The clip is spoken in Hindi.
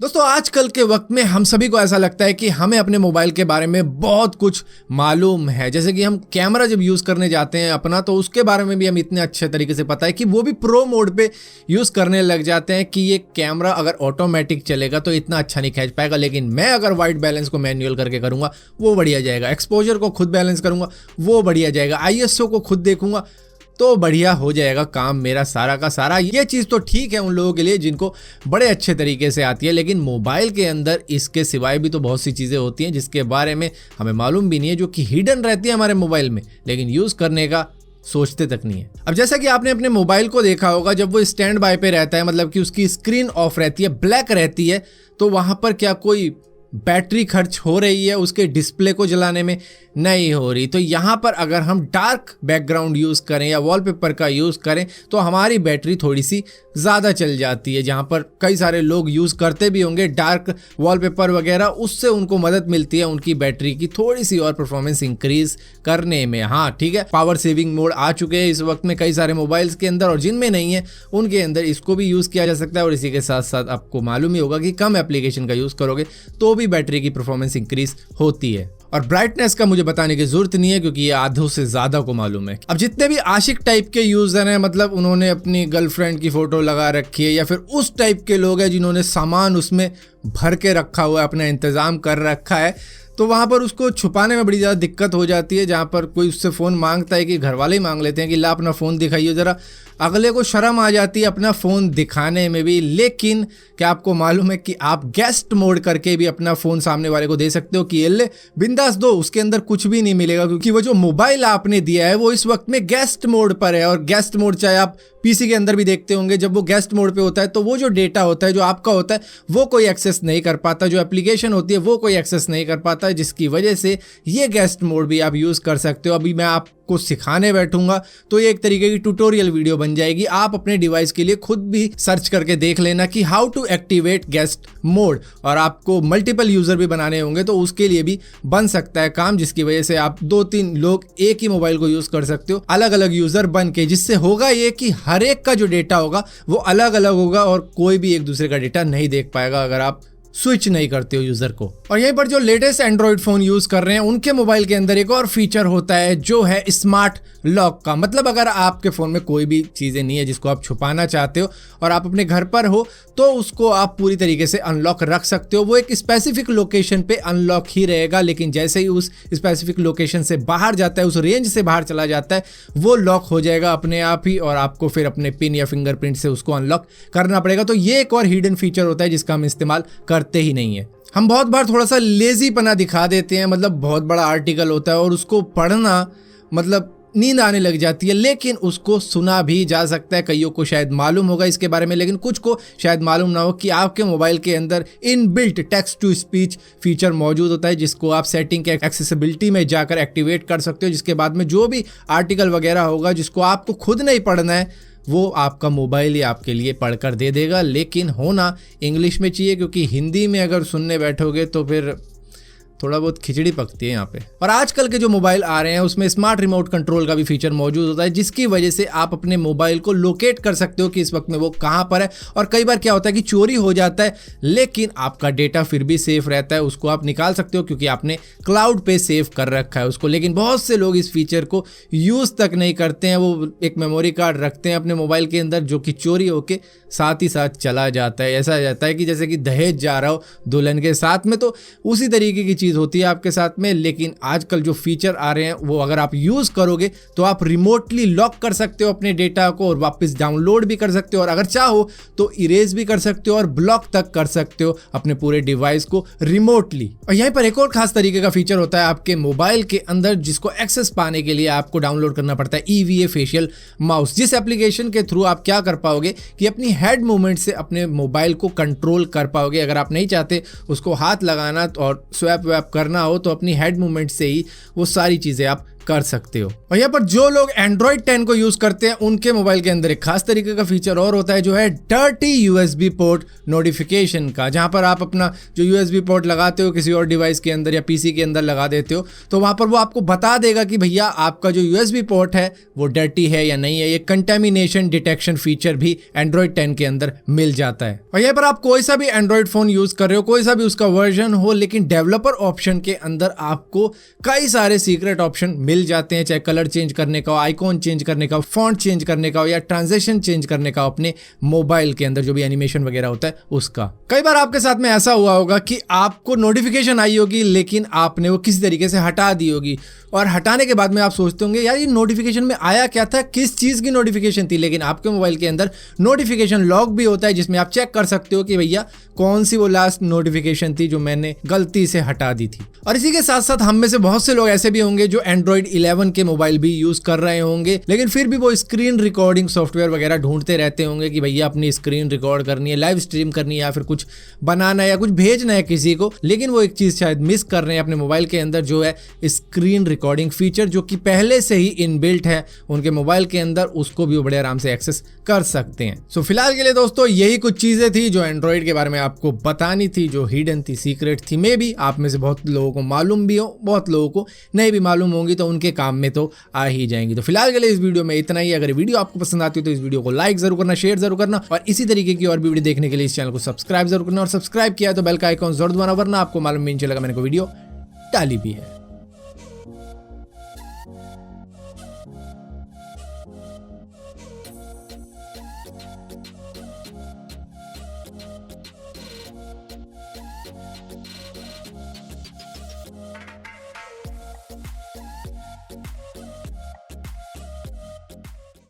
दोस्तों आजकल के वक्त में हम सभी को ऐसा लगता है कि हमें अपने मोबाइल के बारे में बहुत कुछ मालूम है। जैसे कि हम कैमरा जब यूज़ करने जाते हैं अपना, तो उसके बारे में भी हम इतने अच्छे तरीके से पता है कि वो भी प्रो मोड पे यूज़ करने लग जाते हैं कि ये कैमरा अगर ऑटोमेटिक चलेगा तो इतना अच्छा नहीं खींच पाएगा, लेकिन मैं अगर वाइट बैलेंस को मैन्युअल करके करूँगा वो बढ़िया जाएगा, एक्सपोजर को खुद बैलेंस करूँगा वो बढ़िया जाएगा, ISO को खुद देखूँगा तो बढ़िया हो जाएगा काम मेरा सारा का सारा। ये चीज़ तो ठीक है उन लोगों के लिए जिनको बड़े अच्छे तरीके से आती है, लेकिन मोबाइल के अंदर इसके सिवाय भी तो बहुत सी चीज़ें होती हैं जिसके बारे में हमें मालूम भी नहीं है, जो कि हिडन रहती है हमारे मोबाइल में, लेकिन यूज़ करने का सोचते तक नहीं है। अब जैसा कि आपने अपने मोबाइल को देखा होगा, जब वो स्टैंड बाय पे रहता है, मतलब कि उसकी स्क्रीन ऑफ रहती है, ब्लैक रहती है, तो वहाँ पर क्या कोई बैटरी खर्च हो रही है उसके डिस्प्ले को जलाने में? नहीं हो रही। तो यहाँ पर अगर हम डार्क बैकग्राउंड यूज़ करें या वॉलपेपर का यूज़ करें तो हमारी बैटरी थोड़ी सी ज़्यादा चल जाती है। जहाँ पर कई सारे लोग यूज़ करते भी होंगे डार्क वॉलपेपर वगैरह, उससे उनको मदद मिलती है उनकी बैटरी की थोड़ी सी और परफॉर्मेंस इंक्रीज करने में। हाँ ठीक है, पावर सेविंग मोड आ चुके हैं इस वक्त में कई सारे मोबाइल्स के अंदर, और जिनमें नहीं है उनके अंदर इसको भी यूज़ किया जा सकता है। और इसी के साथ साथ आपको मालूम ही होगा कि कम एप्लीकेशन का यूज़ करोगे तो भी बैटरी की परफॉर्मेंस इंक्रीज होती है। और ब्राइटनेस का मुझे बताने की जरूरत नहीं है क्योंकि ये आधों से ज्यादा को मालूम है। अब जितने भी आशिक टाइप के यूजर हैं, मतलब उन्होंने अपनी गर्लफ्रेंड की फोटो लगा रखी है, या फिर उस टाइप के लोग हैं जिन्होंने सामान उसमें भर के रखा हुआ है, अपना इंतजाम कर रखा है, तो वहाँ पर उसको छुपाने में बड़ी ज़्यादा दिक्कत हो जाती है। जहाँ पर कोई उससे फ़ोन मांगता है कि घर वाले ही मांग लेते हैं कि ला अपना फ़ोन दिखाइए ज़रा, अगले को शर्म आ जाती है अपना फ़ोन दिखाने में भी। लेकिन क्या आपको मालूम है कि आप गेस्ट मोड करके भी अपना फ़ोन सामने वाले को दे सकते हो कि ये ले बिंदास दो, उसके अंदर कुछ भी नहीं मिलेगा, क्योंकि वो जो मोबाइल आपने दिया है वो इस वक्त में गेस्ट मोड पर है। और गेस्ट मोड चाहे आप PC के अंदर भी देखते होंगे, जब वो गेस्ट मोड पे होता है तो वो जो डेटा होता है जो आपका होता है वो कोई एक्सेस नहीं कर पाता, जो एप्लीकेशन होती है वो कोई एक्सेस नहीं कर पाता, जिसकी वजह से ये गेस्ट मोड भी आप यूज़ कर सकते हो। अभी मैं आपको सिखाने बैठूंगा तो ये एक तरीके की ट्यूटोरियल वीडियो बन जाएगी, आप अपने डिवाइस के लिए खुद भी सर्च करके देख लेना कि how to activate guest mode. और आपको मल्टीपल यूज़र भी बनाने होंगे तो उसके लिए भी बन सकता है काम, जिसकी वजह से आप 2-3 लोग एक ही मोबाइल को यूज़ कर सकते हो अलग अलग यूज़र बन के, जिससे होगा ये कि हर एक का जो डेटा होगा वो अलग अलग होगा और कोई भी एक दूसरे का डेटा नहीं देख पाएगा अगर आप स्विच नहीं करते हो यूजर को। और यहीं पर जो लेटेस्ट एंड्रॉइड फोन यूज कर रहे हैं उनके मोबाइल के अंदर एक और फीचर होता है जो है स्मार्ट लॉक का। मतलब अगर आपके फोन में कोई भी चीजें नहीं है जिसको आप छुपाना चाहते हो और आप अपने घर पर हो तो उसको आप पूरी तरीके से अनलॉक रख सकते हो। वो एक स्पेसिफिक लोकेशन पे अनलॉक ही रहेगा, लेकिन जैसे ही उस स्पेसिफिक लोकेशन से बाहर जाता है, उस रेंज से बाहर चला जाता है, वो लॉक हो जाएगा अपने आप ही और आपको फिर अपने पिन या फिंगरप्रिंट से उसको अनलॉक करना पड़ेगा। तो ये एक और हिडन फीचर होता है जिसका हम इस्तेमाल करते ही नहीं है। हम बहुत बार थोड़ा सा लेजी पना दिखा देते हैं, मतलब बहुत बड़ा आर्टिकल होता है और उसको पढ़ना मतलब नींद आने लग जाती है, लेकिन उसको सुना भी जा सकता है। कईयों को शायद मालूम होगा इसके बारे में, लेकिन कुछ को शायद मालूम ना हो कि आपके मोबाइल के अंदर inbuilt text to speech feature मौजूद होता है, जिसको आप सेटिंग के एक्सेसिबिलिटी में जाकर एक्टिवेट कर सकते हो, जिसके बाद में जो भी आर्टिकल वगैरह होगा जिसको आपको खुद नहीं पढ़ना है वो आपका मोबाइल ही आपके लिए पढ़कर दे देगा। लेकिन होना इंग्लिश में चाहिए, क्योंकि हिंदी में अगर सुनने बैठोगे तो फिर थोड़ा बहुत खिचड़ी पकती है यहाँ पे। और आजकल के जो मोबाइल आ रहे हैं उसमें स्मार्ट रिमोट कंट्रोल का भी फीचर मौजूद होता है, जिसकी वजह से आप अपने मोबाइल को लोकेट कर सकते हो कि इस वक्त में वो कहाँ पर है। और कई बार क्या होता है कि चोरी हो जाता है लेकिन आपका डेटा फिर भी सेफ रहता है, उसको आप निकाल सकते हो क्योंकि आपने क्लाउड पे सेव कर रखा है उसको। लेकिन बहुत से लोग इस फीचर को यूज़ तक नहीं करते हैं, वो एक मेमोरी कार्ड रखते हैं अपने मोबाइल के अंदर जो कि चोरी होके साथ ही साथ चला जाता है। ऐसा जाता है कि जैसे कि दहेज जा रहा हो दुल्हन के साथ में, तो उसी तरीके की चीज़ होती है आपके साथ में। लेकिन आजकल जो फीचर आ रहे हैं वो अगर आप यूज़ करोगे तो आप रिमोटली लॉक कर सकते हो अपने डेटा को और वापस डाउनलोड भी कर सकते हो, और अगर चाहो तो इरेज भी कर सकते हो और ब्लॉक तक कर सकते हो अपने पूरे डिवाइस को रिमोटली। और यहीं पर एक और खास तरीके का फीचर होता है आपके मोबाइल के अंदर, जिसको एक्सेस पाने के लिए आपको डाउनलोड करना पड़ता है EVA फेशियल माउस, जिस एप्लीकेशन के थ्रू आप क्या कर पाओगे कि अपनी हेड मूवमेंट से अपने मोबाइल को कंट्रोल कर पाओगे। अगर आप नहीं चाहते उसको हाथ लगाना और स्वैप वैप करना हो तो अपनी हेड मूवमेंट से ही वो सारी चीज़ें आप कर सकते हो। और यहाँ पर जो लोग एंड्रॉइड 10 को यूज करते हैं उनके मोबाइल के अंदर एक खास तरीके का फीचर और होता है जो है डर्टी यूएसबी पोर्ट नोटिफिकेशन का, जहां पर आप अपना जो यूएसबी पोर्ट लगाते हो किसी और डिवाइस के अंदर या पीसी के अंदर लगा देते हो, तो वहां पर वो आपको बता देगा कि भैया आपका जो यूएसबी पोर्ट है वो डर्टी है या नहीं है। ये कंटेमिनेशन डिटेक्शन फीचर भी एंड्रॉइड 10 के अंदर मिल जाता है। और यहाँ पर आप कोई सा भी एंड्रॉइड फोन यूज कर रहे हो, कोई सा भी उसका वर्जन हो, लेकिन डेवलपर ऑप्शन के अंदर आपको कई सारे सीक्रेट ऑप्शन मिल जाते हैं, चाहे कलर चेंज करने का हो, आइकॉन चेंज करने का हो, फॉन्ट चेंज करने का हो या ट्रांजिशन चेंज करने का अपने मोबाइल के अंदर जो भी एनिमेशन वगैरह होता है उसका। कई बार आपके साथ में ऐसा हुआ होगा कि आपको नोटिफिकेशन आई होगी लेकिन आपने वो किसी तरीके से हटा दी होगी, और हटाने के बाद में आप सोचते होंगे यार ये नोटिफिकेशन में आया क्या था, किस चीज की नोटिफिकेशन थी। लेकिन आपके मोबाइल के अंदर नोटिफिकेशन लॉग भी होता है जिसमें आप चेक कर सकते हो कि भैया कौन सी वो लास्ट नोटिफिकेशन थी जो मैंने गलती से हटा दी थी। और इसी के साथ साथ हम में से बहुत से लोग ऐसे भी होंगे जो एंड्रॉइड 11 के मोबाइल भी यूज कर रहे होंगे, लेकिन फिर भी वो स्क्रीन रिकॉर्डिंग सॉफ्टवेयर वगैरह ढूंढते रहते होंगे कि भैया अपनी स्क्रीन रिकॉर्ड करनी है, लाइव स्ट्रीम करनी है या फिर कुछ बनाना है या कुछ भेजना है किसी को, लेकिन वो एक चीज शायद मिस कर रहे हैं अपने मोबाइल के अंदर जो है स्क्रीन रिकॉर्डिंग फीचर, जो कि पहले से ही इनबिल्ट है उनके मोबाइल के अंदर, उसको भी वो बड़े आराम से एक्सेस कर सकते हैं। सो फिलहाल के लिए दोस्तों यही कुछ चीजें थी जो एंड्रॉइड के बारे में आपको बतानी थी, जो हिडन थी, सीक्रेट थी। मे भी आप में से बहुत लोगों को मालूम भी हो, बहुत लोगों को नहीं भी मालूम होंगी, तो उनके काम में तो आ ही जाएंगी। तो फिलहाल के लिए इस वीडियो में इतना ही। अगर वीडियो आपको पसंद आती हो तो इस वीडियो को लाइक जरूर करना, शेयर जरूर करना, और इसी तरीके की और भी वीडियो देखने के लिए इस चैनल को सब्सक्राइब जरूर करना, और सब्सक्राइब किया है तो बेल का आइकॉन जरूर दबाना, वरना आपको मालूम भी नहीं चलेगा मैंने कोई वीडियो डाली भी है।